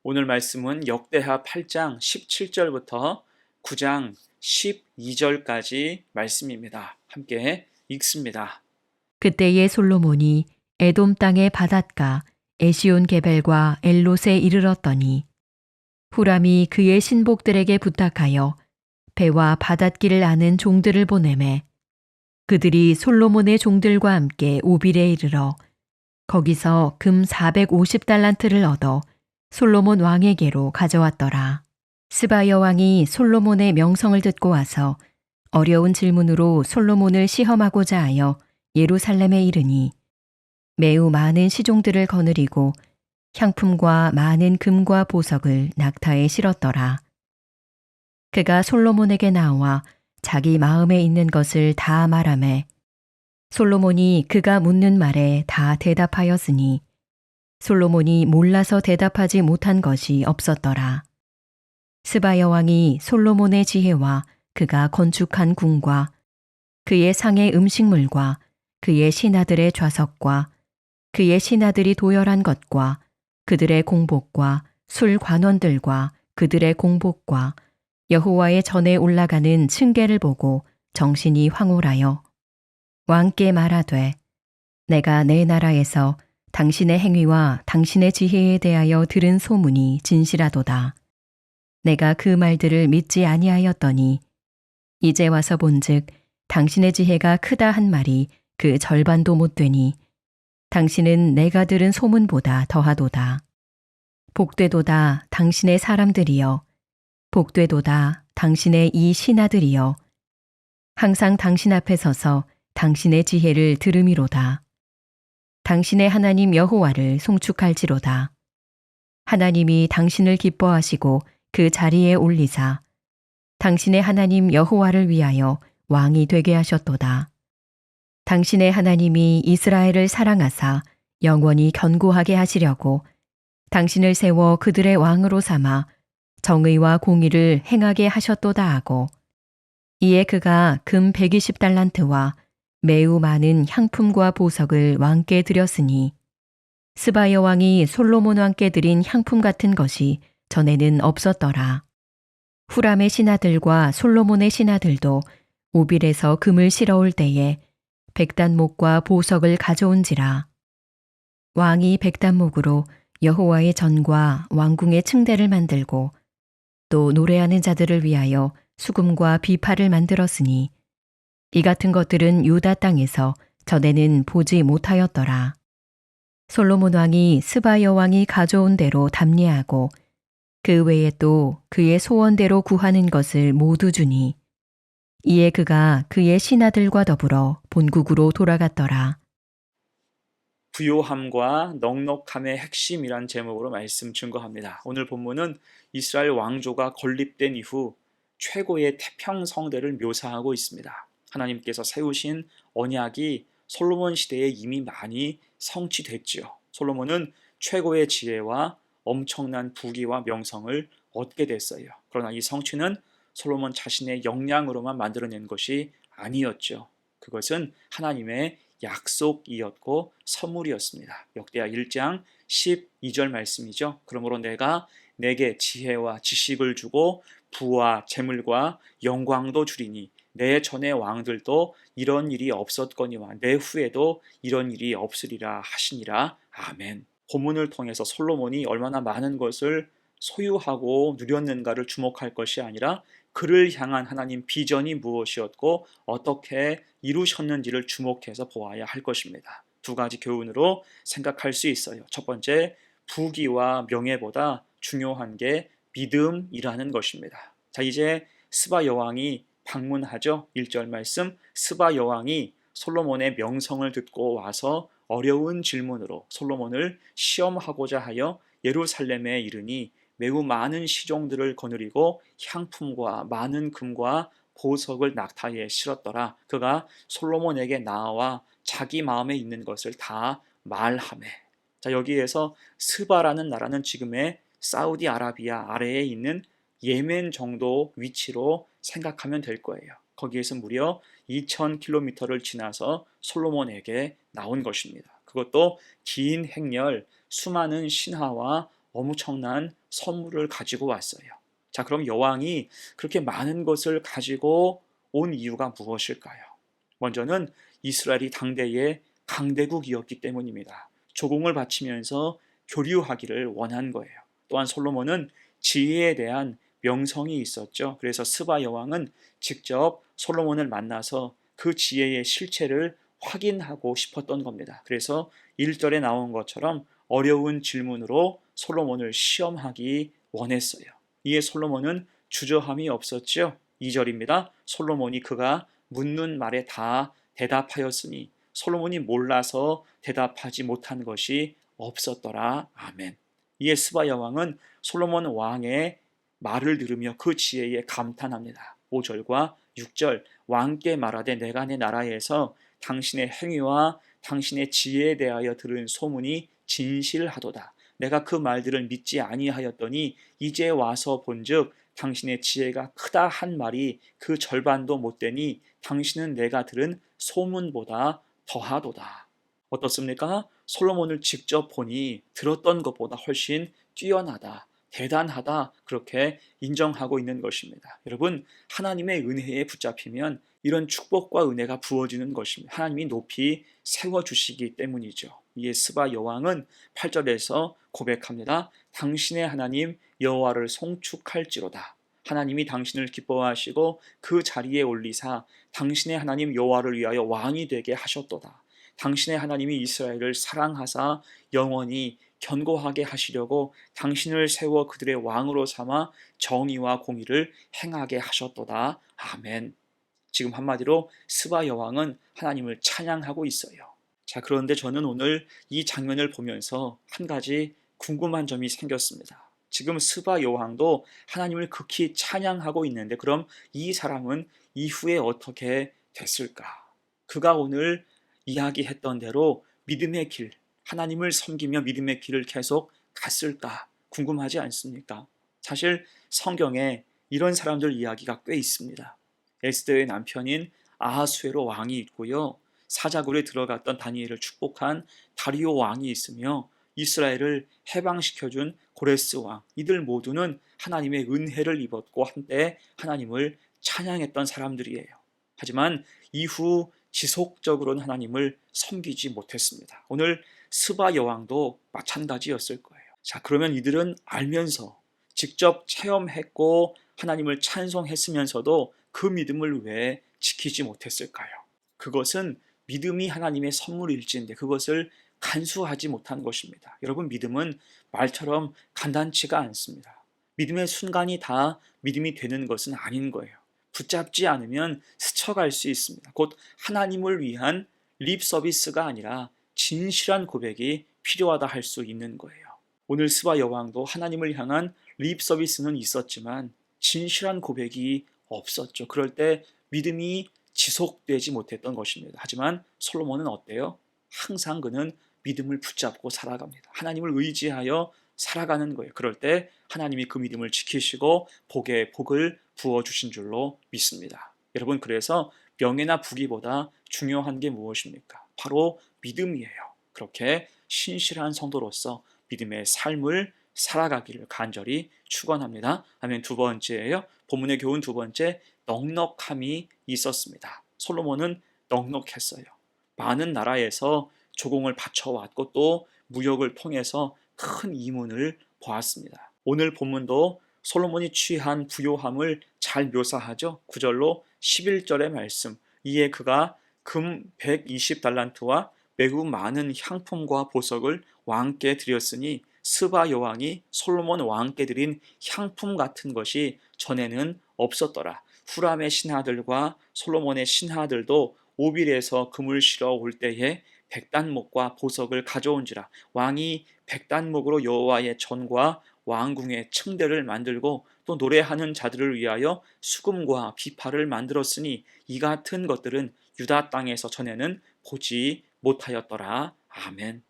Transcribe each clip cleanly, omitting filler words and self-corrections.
오늘 말씀은 역대하 8장 17절부터 9장 12절까지 말씀입니다. 함께 읽습니다. 그때에 솔로몬이 에돔 땅의 바닷가 에시온 게벨과 엘롯에 이르렀더니 후람이 그의 신복들에게 부탁하여 배와 바닷길을 아는 종들을 보내매 그들이 솔로몬의 종들과 함께 오빌에 이르러 거기서 금 450달란트를 얻어 솔로몬 왕에게로 가져왔더라. 스바여 왕이 솔로몬의 명성을 듣고 와서 어려운 질문으로 솔로몬을 시험하고자 하여 예루살렘에 이르니 매우 많은 시종들을 거느리고 향품과 많은 금과 보석을 낙타에 실었더라. 그가 솔로몬에게 나와 자기 마음에 있는 것을 다 말하매 솔로몬이 그가 묻는 말에 다 대답하였으니 솔로몬이 몰라서 대답하지 못한 것이 없었더라. 스바야 왕이 솔로몬의 지혜와 그가 건축한 궁과 그의 상의 음식물과 그의 신하들의 좌석과 그의 신하들이 도열한 것과 그들의 공복과 술 관원들과 그들의 공복과 여호와의 전에 올라가는 층계를 보고 정신이 황홀하여 왕께 말하되 내가 내 나라에서 당신의 행위와 당신의 지혜에 대하여 들은 소문이 진실하도다. 내가 그 말들을 믿지 아니하였더니 이제 와서 본즉 당신의 지혜가 크다 한 말이 그 절반도 못 되니 당신은 내가 들은 소문보다 더하도다. 복되도다 당신의 사람들이여 복되도다 당신의 이 신하들이여 항상 당신 앞에 서서 당신의 지혜를 들음이로다. 당신의 하나님 여호와를 송축할지로다. 하나님이 당신을 기뻐하시고 그 자리에 올리사 당신의 하나님 여호와를 위하여 왕이 되게 하셨도다. 당신의 하나님이 이스라엘을 사랑하사 영원히 견고하게 하시려고 당신을 세워 그들의 왕으로 삼아 정의와 공의를 행하게 하셨도다 하고 이에 그가 금 120달란트와 매우 많은 향품과 보석을 왕께 드렸으니 스바야 왕이 솔로몬 왕께 드린 향품 같은 것이 전에는 없었더라. 후람의 신하들과 솔로몬의 신하들도 오빌에서 금을 실어올 때에 백단목과 보석을 가져온지라. 왕이 백단목으로 여호와의 전과 왕궁의 층대를 만들고 또 노래하는 자들을 위하여 수금과 비파를 만들었으니 이 같은 것들은 유다 땅에서 전에는 보지 못하였더라. 솔로몬 왕이 스바야 왕이 가져온 대로 답례하고 그 외에 또 그의 소원대로 구하는 것을 모두 주니 이에 그가 그의 신하들과 더불어 본국으로 돌아갔더라. 부요함과 넉넉함의 핵심이란 제목으로 말씀 증거합니다. 오늘 본문은 이스라엘 왕조가 건립된 이후 최고의 태평성대를 묘사하고 있습니다. 하나님께서 세우신 언약이 솔로몬 시대에 이미 많이 성취됐죠. 솔로몬은 최고의 지혜와 엄청난 부귀와 명성을 얻게 됐어요. 그러나 이 성취는 솔로몬 자신의 역량으로만 만들어낸 것이 아니었죠. 그것은 하나님의 약속이었고 선물이었습니다. 역대하 1장 12절 말씀이죠. 그러므로 내가 내게 지혜와 지식을 주고 부와 재물과 영광도 주리니 내 전의 왕들도 이런 일이 없었거니와 내 후에도 이런 일이 없으리라 하시니라. 아멘. 본문을 통해서 솔로몬이 얼마나 많은 것을 소유하고 누렸는가를 주목할 것이 아니라 그를 향한 하나님 비전이 무엇이었고 어떻게 이루셨는지를 주목해서 보아야 할 것입니다. 두 가지 교훈으로 생각할 수 있어요. 첫 번째, 부귀와 명예보다 중요한 게 믿음이라는 것입니다. 자, 이제 스바 여왕이 방문하죠. 1절 말씀, 스바 여왕이 솔로몬의 명성을 듣고 와서 어려운 질문으로 솔로몬을 시험하고자 하여 예루살렘에 이르니 매우 많은 시종들을 거느리고 향품과 많은 금과 보석을 낙타에 실었더라. 그가 솔로몬에게 나와 자기 마음에 있는 것을 다 말하매. 자, 여기에서 스바라는 나라는 지금의 사우디아라비아 아래에 있는 예멘 정도 위치로 생각하면 될 거예요. 거기에서 무려 2000km를 지나서 솔로몬에게 나온 것입니다. 그것도 긴 행렬, 수많은 신하와 엄청난 선물을 가지고 왔어요. 자, 그럼 여왕이 그렇게 많은 것을 가지고 온 이유가 무엇일까요? 먼저는 이스라엘이 당대의 강대국이었기 때문입니다. 조공을 바치면서 교류하기를 원한 거예요. 또한 솔로몬은 지혜에 대한 명성이 있었죠. 그래서 스바 여왕은 직접 솔로몬을 만나서 그 지혜의 실체를 확인하고 싶었던 겁니다. 그래서 1절에 나온 것처럼 어려운 질문으로 솔로몬을 시험하기 원했어요. 이에 솔로몬은 주저함이 없었죠. 2절입니다. 솔로몬이 그가 묻는 말에 다 대답하였으니 솔로몬이 몰라서 대답하지 못한 것이 없었더라. 아멘. 이에 스바 여왕은 솔로몬 왕의 말을 들으며 그 지혜에 감탄합니다. 5절과 6절 왕께 말하되 내가 내 나라에서 당신의 행위와 당신의 지혜에 대하여 들은 소문이 진실하도다. 내가 그 말들을 믿지 아니하였더니 이제 와서 본즉 당신의 지혜가 크다 한 말이 그 절반도 못 되니 당신은 내가 들은 소문보다 더하도다. 어떻습니까? 솔로몬을 직접 보니 들었던 것보다 훨씬 뛰어나다, 대단하다, 그렇게 인정하고 있는 것입니다. 여러분, 하나님의 은혜에 붙잡히면 이런 축복과 은혜가 부어지는 것입니다. 하나님이 높이 세워주시기 때문이죠. 이에 스바 여왕은 8절에서 고백합니다. 당신의 하나님 여호와를 송축할지로다. 하나님이 당신을 기뻐하시고 그 자리에 올리사 당신의 하나님 여호와를 위하여 왕이 되게 하셨도다. 당신의 하나님이 이스라엘을 사랑하사 영원히 견고하게 하시려고 당신을 세워 그들의 왕으로 삼아 정의와 공의를 행하게 하셨도다. 아멘. 지금 한마디로 스바 여왕은 하나님을 찬양하고 있어요. 자, 그런데 저는 오늘 이 장면을 보면서 한 가지 궁금한 점이 생겼습니다. 지금 스바 여왕도 하나님을 극히 찬양하고 있는데 그럼 이 사람은 이후에 어떻게 됐을까? 그가 오늘 이야기했던 대로 믿음의 길, 하나님을 섬기며 믿음의 길을 계속 갔을까? 궁금하지 않습니까? 사실 성경에 이런 사람들 이야기가 꽤 있습니다. 에스더의 남편인 아하수에로 왕이 있고요. 사자굴에 들어갔던 다니엘을 축복한 다리오 왕이 있으며 이스라엘을 해방시켜준 고레스 왕, 이들 모두는 하나님의 은혜를 입었고 한때 하나님을 찬양했던 사람들이에요. 하지만 이후 지속적으로는 하나님을 섬기지 못했습니다. 오늘 스바 여왕도 마찬가지였을 거예요. 자, 그러면 이들은 알면서 직접 체험했고 하나님을 찬송했으면서도 그 믿음을 왜 지키지 못했을까요? 그것은 믿음이 하나님의 선물일지인데 그것을 간수하지 못한 것입니다. 여러분, 믿음은 말처럼 간단치가 않습니다. 믿음의 순간이 다 믿음이 되는 것은 아닌 거예요. 붙잡지 않으면 스쳐갈 수 있습니다. 곧 하나님을 위한 립 서비스가 아니라 진실한 고백이 필요하다 할 수 있는 거예요. 오늘 스바 여왕도 하나님을 향한 립 서비스는 있었지만 진실한 고백이 없었죠. 그럴 때 믿음이 지속되지 못했던 것입니다. 하지만 솔로몬은 어때요? 항상 그는 믿음을 붙잡고 살아갑니다. 하나님을 의지하여 살아가는 거예요. 그럴 때 하나님이 그 믿음을 지키시고 복에 복을 부어주신 줄로 믿습니다. 여러분, 그래서 명예나 부귀보다 중요한 게 무엇입니까? 바로 믿음이에요. 그렇게 신실한 성도로서 믿음의 삶을 살아가기를 간절히 축원합니다. 아멘. 두 번째예요. 본문의 교훈 두 번째, 넉넉함이 있었습니다. 솔로몬은 넉넉했어요. 많은 나라에서 조공을 바쳐왔고 또 무역을 통해서 큰 이문을 보았습니다. 오늘 본문도 솔로몬이 취한 부요함을 잘 묘사하죠. 9절로 11절의 말씀. 이에 그가 금 120달란트와 매우 많은 향품과 보석을 왕께 드렸으니 스바 여왕이 솔로몬 왕께 드린 향품 같은 것이 전에는 없었더라. 후람의 신하들과 솔로몬의 신하들도 오빌에서 금을 실어 올 때에 백단목과 보석을 가져온지라. 왕이 백단목으로 여호와의 전과 왕궁의 층대를 만들고 또 노래하는 자들을 위하여 수금과 비파를 만들었으니 이 같은 것들은 유다 땅에서 전에는 보지 못하였더라. 아멘.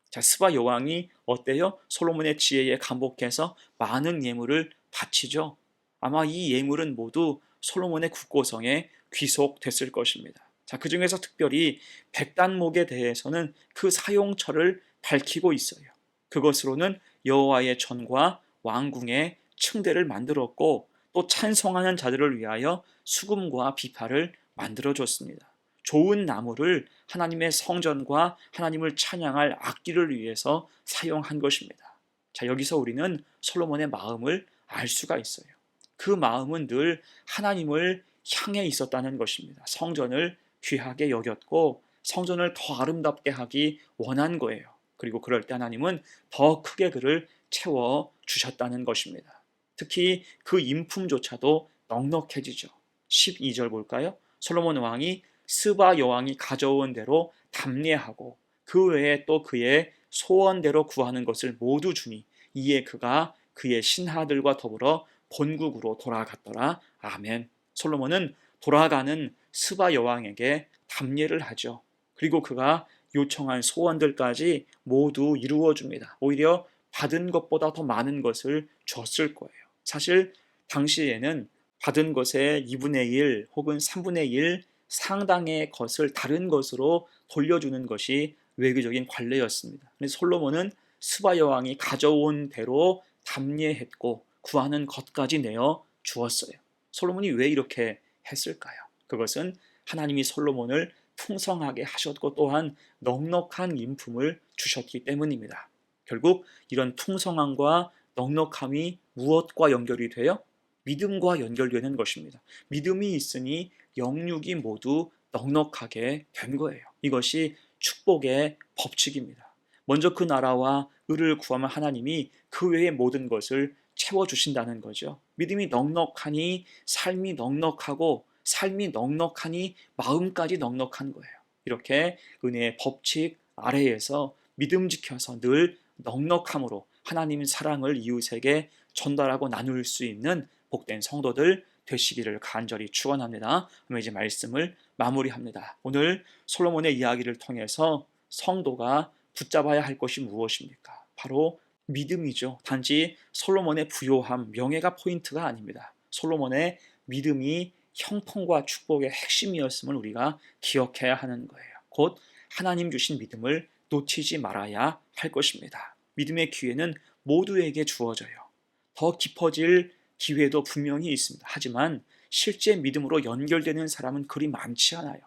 자, 스바 여왕이 어때요? 솔로몬의 지혜에 감복해서 많은 예물을 바치죠. 아마 이 예물은 모두 솔로몬의 국고성에 귀속됐을 것입니다. 자, 그 중에서 특별히 백단목에 대해서는 그 사용처를 밝히고 있어요. 그것으로는 여호와의 전과 왕궁에 층대를 만들었고 또 찬송하는 자들을 위하여 수금과 비파를 만들어줬습니다. 좋은 나무를 하나님의 성전과 하나님을 찬양할 악기를 위해서 사용한 것입니다. 자, 여기서 우리는 솔로몬의 마음을 알 수가 있어요. 그 마음은 늘 하나님을 향해 있었다는 것입니다. 성전을 귀하게 여겼고 성전을 더 아름답게 하기 원한 거예요. 그리고 그럴 때 하나님은 더 크게 그를 채워 주셨다는 것입니다. 특히 그 인품조차도 넉넉해지죠. 12절 볼까요? 솔로몬 왕이 스바 여왕이 가져온 대로 담례하고 그 외에 또 그의 소원대로 구하는 것을 모두 주니 이에 그가 그의 신하들과 더불어 본국으로 돌아갔더라. 아멘. 솔로몬은 돌아가는 스바 여왕에게 담례를 하죠. 그리고 그가 요청한 소원들까지 모두 이루어 줍니다. 오히려 받은 것보다 더 많은 것을 줬을 거예요. 사실 당시에는 받은 것의 2분의 1 혹은 3분의 1 상당의 것을 다른 것으로 돌려주는 것이 외교적인 관례였습니다. 그래서 솔로몬은 스바 여왕이 가져온 대로 담례했고 구하는 것까지 내어 주었어요. 솔로몬이 왜 이렇게 했을까요? 그것은 하나님이 솔로몬을 풍성하게 하셨고 또한 넉넉한 인품을 주셨기 때문입니다. 결국 이런 풍성함과 넉넉함이 무엇과 연결이 돼요? 믿음과 연결되는 것입니다. 믿음이 있으니 영육이 모두 넉넉하게 된 거예요. 이것이 축복의 법칙입니다. 먼저 그 나라와 의를 구하면 하나님이 그 외의 모든 것을 채워주신다는 거죠. 믿음이 넉넉하니 삶이 넉넉하고 삶이 넉넉하니 마음까지 넉넉한 거예요. 이렇게 은혜의 법칙 아래에서 믿음 지켜서 늘 넉넉함으로 하나님의 사랑을 이웃에게 전달하고 나눌 수 있는 복된 성도들 되시기를 간절히 축원합니다. 그럼 이제 말씀을 마무리합니다. 오늘 솔로몬의 이야기를 통해서 성도가 붙잡아야 할 것이 무엇입니까? 바로 믿음이죠. 단지 솔로몬의 부요함, 명예가 포인트가 아닙니다. 솔로몬의 믿음이 형통과 축복의 핵심이었음을 우리가 기억해야 하는 거예요. 곧 하나님 주신 믿음을 놓치지 말아야 할 것입니다. 믿음의 기회는 모두에게 주어져요. 더 깊어질 기회도 분명히 있습니다. 하지만 실제 믿음으로 연결되는 사람은 그리 많지 않아요.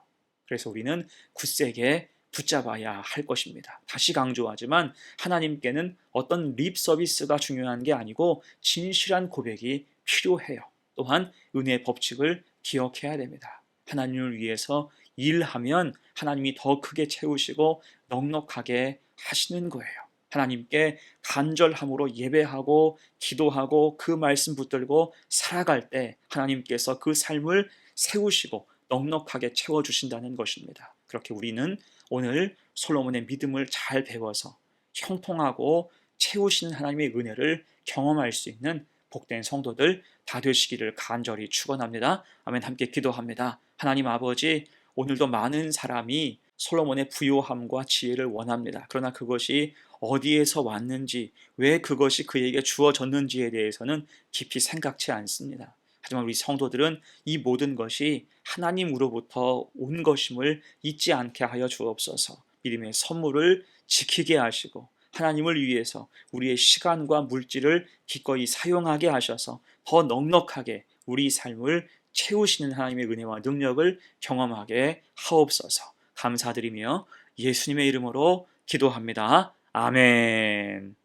그래서 우리는 굳세게 붙잡아야 할 것입니다. 다시 강조하지만 하나님께는 어떤 립 서비스가 중요한 게 아니고 진실한 고백이 필요해요. 또한 은혜의 법칙을 기억해야 됩니다. 하나님을 위해서 일하면 하나님이 더 크게 채우시고 넉넉하게 하시는 거예요. 하나님께 간절함으로 예배하고 기도하고 그 말씀 붙들고 살아갈 때 하나님께서 그 삶을 세우시고 넉넉하게 채워주신다는 것입니다. 그렇게 우리는 오늘 솔로몬의 믿음을 잘 배워서 형통하고 채우시는 하나님의 은혜를 경험할 수 있는 복된 성도들 다 되시기를 간절히 축원합니다. 아멘. 함께 기도합니다. 하나님 아버지, 오늘도 많은 사람이 솔로몬의 부요함과 지혜를 원합니다. 그러나 그것이 어디에서 왔는지, 왜 그것이 그에게 주어졌는지에 대해서는 깊이 생각지 않습니다. 하지만 우리 성도들은 이 모든 것이 하나님으로부터 온 것임을 잊지 않게 하여 주옵소서. 믿음의 선물을 지키게 하시고 하나님을 위해서 우리의 시간과 물질을 기꺼이 사용하게 하셔서 더 넉넉하게 우리 삶을 채우시는 하나님의 은혜와 능력을 경험하게 하옵소서. 감사드리며 예수님의 이름으로 기도합니다. 아멘.